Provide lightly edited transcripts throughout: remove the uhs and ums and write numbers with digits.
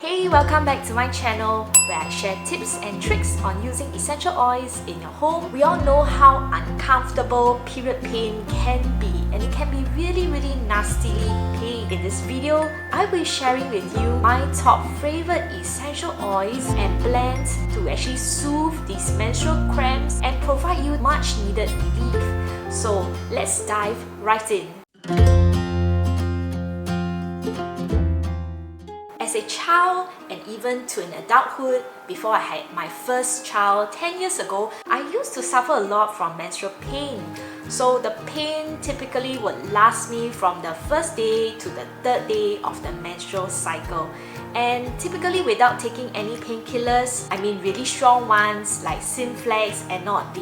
Hey, welcome back to my channel where I share tips and tricks on using essential oils in your home. We all know how uncomfortable period pain can be, and it can be really nastily pain. In this video, I will be sharing with you my top favorite essential oils and blends to actually soothe these menstrual cramps and provide you much needed relief. So let's dive right in. As a child and even to an adulthood, before I had my first child 10 years ago, I used to suffer a lot from menstrual pain. So the pain typically would last me from the first day to the third day of the menstrual cycle. And typically without taking any painkillers, I mean really strong ones like Synflex and not the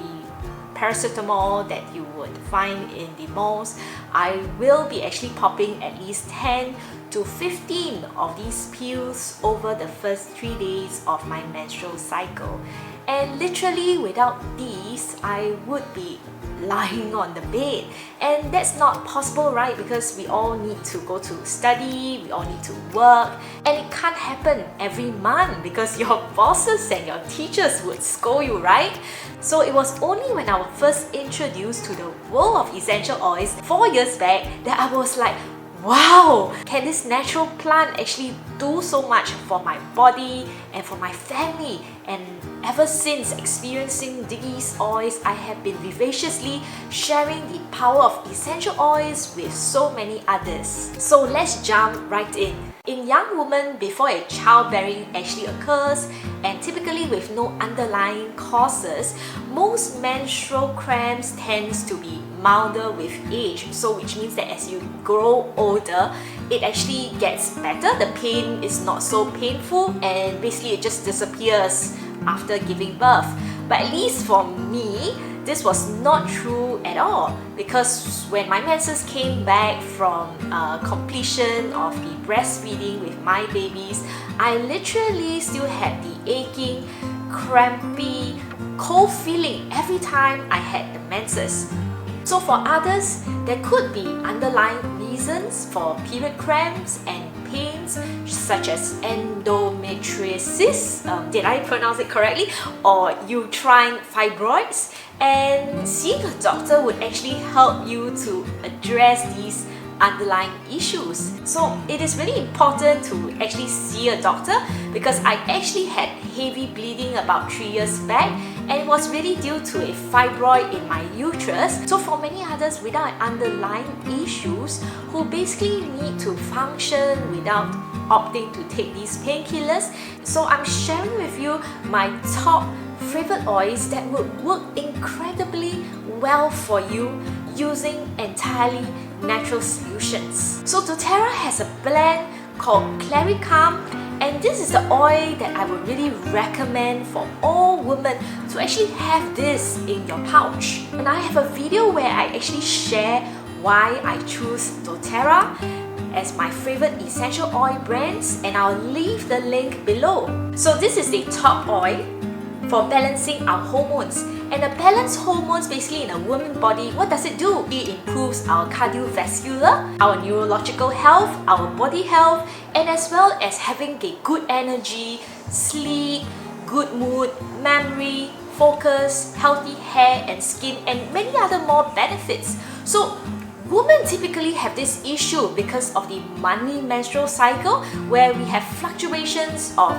paracetamol that you would find in the malls, I will be actually popping at least 10 to 15 of these pills over the first 3 days of my menstrual cycle. And literally without these, I would be lying on the bed, and that's not possible, right? Because we all need to go to study, we all need to work, and it can't happen every month because your bosses and your teachers would scold you, right? So it was only when I was first introduced to the world of essential oils 4 years back that I was like, wow, can this natural plant actually do so much for my body and for my family? And ever since experiencing these oils, I have been vivaciously sharing the power of essential oils with so many others. So let's jump right in. In young women before a childbearing actually occurs, and typically with no underlying causes, most menstrual cramps tends to be milder with age. So which means that as you grow older, it actually gets better. The pain is not so painful, and basically it just disappears after giving birth. But at least for me, this was not true at all, because when my menses came back from completion of the breastfeeding with my babies, I literally still had the aching, crampy, cold feeling every time I had the menses. So for others, there could be underlying reasons for period cramps and pains such as endometriosis, did I pronounce it correctly, or uterine fibroids, and seeing a doctor would actually help you to address these underlying issues. So it is really important to actually see a doctor, because I actually had heavy bleeding about 3 years back, and it was really due to a fibroid in my uterus. So for many others without underlying issues who basically need to function without opting to take these painkillers, so I'm sharing with you my top favorite oils that would work incredibly well for you using entirely natural solutions. So doterra has a blend called Clary, and this is the oil that I would really recommend for all women to actually have this in your pouch. And I have a video where I actually share why I choose doterra as my favorite essential oil brands, and I'll leave the link below. So this is the top oil for balancing our hormones. And the balanced hormones basically in a woman's body, what does it do? It improves our cardiovascular, our neurological health, our body health, and as well as having a good energy, sleep, good mood, memory, focus, healthy hair and skin, and many other more benefits. So women typically have this issue because of the monthly menstrual cycle, where we have fluctuations of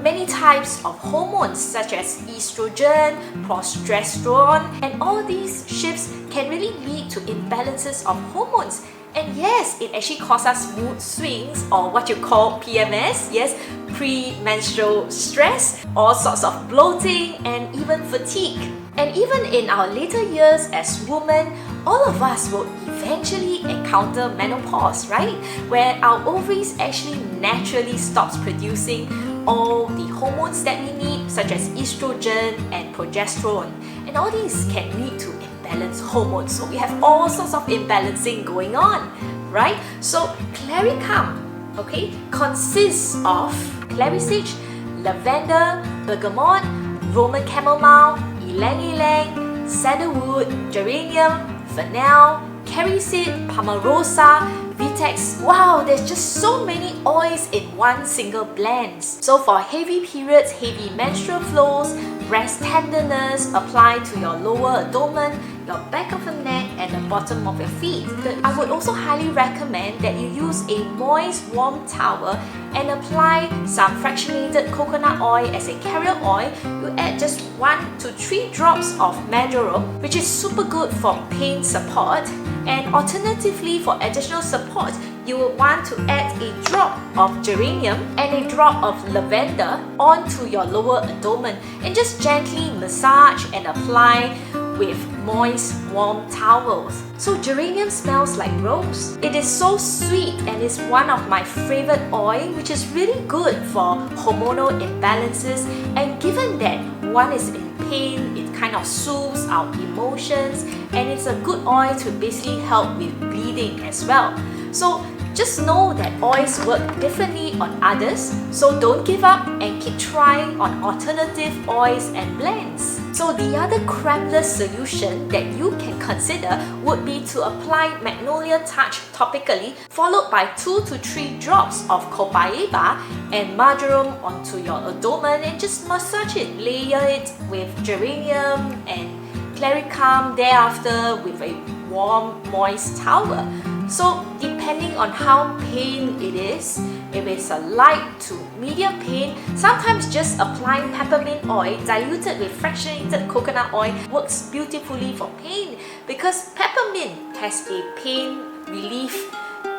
many types of hormones such as estrogen, progesterone, and all these shifts can really lead to imbalances of hormones. And yes, it actually causes us mood swings, or what you call PMS, yes, premenstrual stress, all sorts of bloating, and even fatigue. And even in our later years as women, all of us will eventually encounter menopause, right? Where our ovaries actually naturally stops producing all the hormones that we need, such as estrogen and progesterone. And all these can lead to imbalanced hormones. So we have all sorts of imbalancing going on, right? So Clary, okay, consists of clary sage, lavender, bergamot, Roman chamomile, ylang-ylang, sandalwood, geranium, fennel, curry seed, palmarosa, Vitex, wow, there's just so many oils in one single blend. So for heavy periods, heavy menstrual flows, breast tenderness, apply to your lower abdomen, your back of the neck and the bottom of your feet. I would also highly recommend that you use a moist, warm towel and apply some fractionated coconut oil as a carrier oil. You add just 1 to 3 drops of marjoram, which is super good for pain support. And alternatively, for additional support, you will want to add a drop of geranium and a drop of lavender onto your lower abdomen and just gently massage and apply with moist, warm towels. So geranium smells like rose. It is so sweet and is one of my favorite oil, which is really good for hormonal imbalances. And given that one is in pain, it kind of soothes our emotions, and it's a good oil to basically help with bleeding as well. So just know that oils work differently on others, so don't give up and keep trying on alternative oils and blends. So the other crampless solution that you can consider would be to apply Magnolia Touch topically, followed by 2 to 3 drops of Copaiba and Marjoram onto your abdomen and just massage it, layer it with Geranium and Clary thereafter with a warm, moist towel. So depending on how pain it is, if it's a light to medium pain, sometimes just applying peppermint oil diluted with fractionated coconut oil works beautifully for pain, because peppermint has a pain relief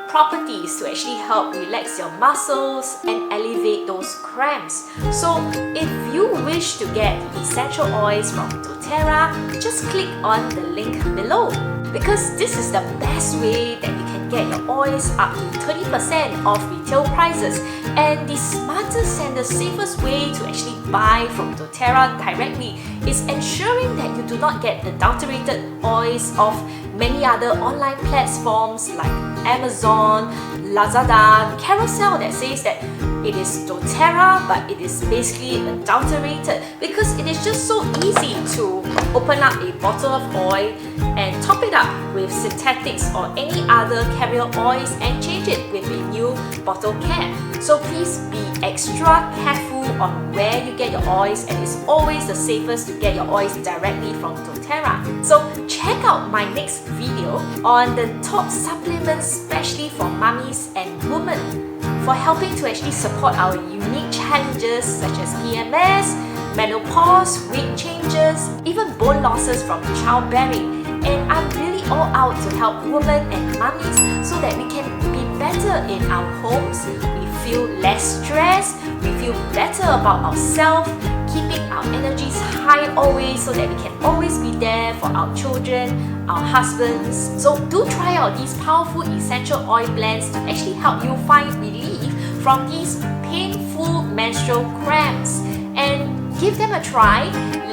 properties to actually help relax your muscles and alleviate those cramps. So if you wish to get the essential oils from doTERRA, just click on the link below, because this is the best way that you can get your oils up to 30% off retail prices, and the smartest and the safest way to actually buy from doTERRA directly is ensuring that you do not get adulterated oils of many other online platforms like Amazon, Lazada, Carousel that says that it is doTERRA but it is basically adulterated, because it is just so easy to open up a bottle of oil and top it up with synthetics or any other carrier oils and change it with a new bottle cap. So please be extra careful on where you get your oils, and it's always the safest to get your oils directly from doTERRA. So check out my next video on the top supplements specially for mummies and women, for helping to actually support our unique challenges such as PMS, menopause, weight changes, even bone losses from childbearing. And I'm really all out to help women and mummies so that we can be better in our homes, we feel less stressed, we feel better about ourselves, keeping our energies high always so that we can always be there for our children, our husbands. So do try out these powerful essential oil blends to actually help you find relief from these painful menstrual cramps, and give them a try.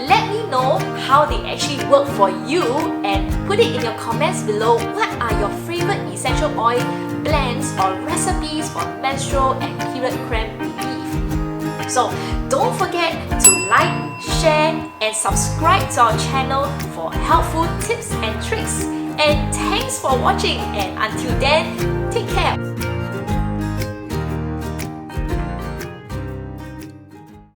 Let me know how they actually work for you, and put it in your comments below. What are your favorite essential oil blends or recipes for menstrual and period cramp relief? So don't forget to like, share and subscribe to our channel for helpful tips and tricks. And thanks for watching, and until then, take care.